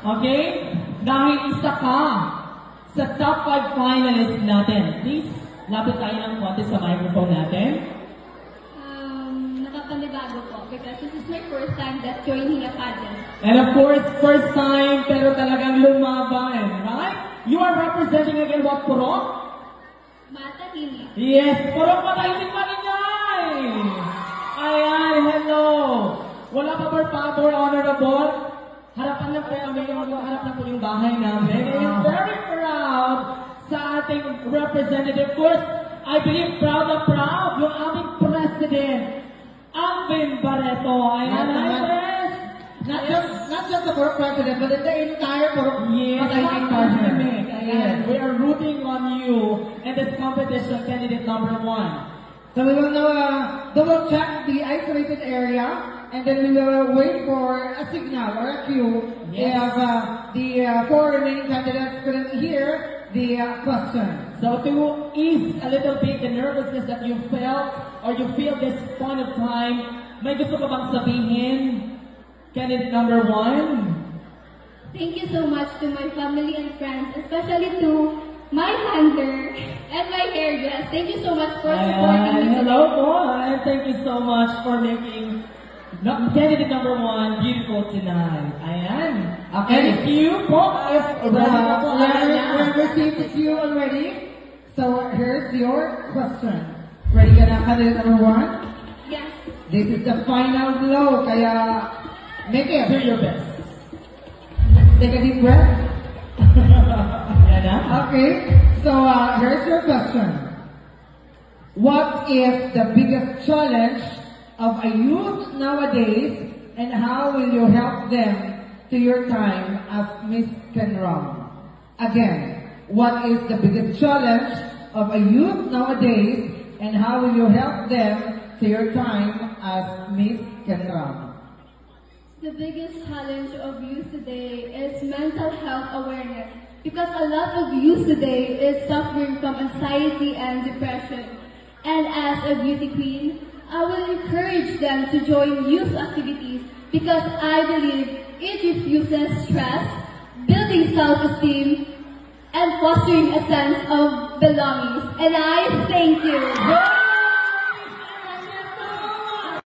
Okay? Dahil isa ka sa top 5 finalists natin. Please, lapit tayo ng konti sa microphone natin. Nakapanibago po because this is my first time that joining a pageant. And of course, first time, pero talagang lumaban. Right? You are representing again what, Purok? Matahimik. Yes, Purok Matahimik Maringay! Ayan, hello! Wala pa ba pabor, honorable? Harapan na po harap na po yung bahay namin. And I'm very proud sa ating representative. Of course, I believe proud na proud yung aming president, Alvin Barreto. Ayan, hi, Pres! Not just the Purok president, but the entire Purok Matahimik Maringay. Ayan, we are rooting on you in this competition, candidate number 1. So we will now double check the isolated area, and then we will wait for a signal or a cue Yes. if the 4 remaining candidates couldn't hear the question. So to ease a little bit the nervousness that you felt or you feel this point of time, may gusto ka bang sabihin? Candidate number 1? Thank you so much to my family and friends, especially to my handler and my hair dress. Thank you so much for supporting me. Hello po, and thank you so much for making candidate number 1 beautiful tonight. Ayan. Okay. And if you po, if ready na po, We've received the cue already. So here's your question. Ready ka na, candidate number 1? Yes. This is the final blow, kaya make it. do your best. Take a deep breath. Yan na. Okay, so here's your question. What is the biggest challenge of a youth nowadays, and how will you help them to your time as Miss Kenram? Again, what is the biggest challenge of a youth nowadays, and how will you help them to your time as Miss Kenram? The biggest challenge of youth today is mental health awareness because a lot of youth today is suffering from anxiety and depression. And as a beauty queen, I will encourage them to join youth activities because I believe it reduces stress, building self-esteem, and fostering a sense of belonging. And I thank you.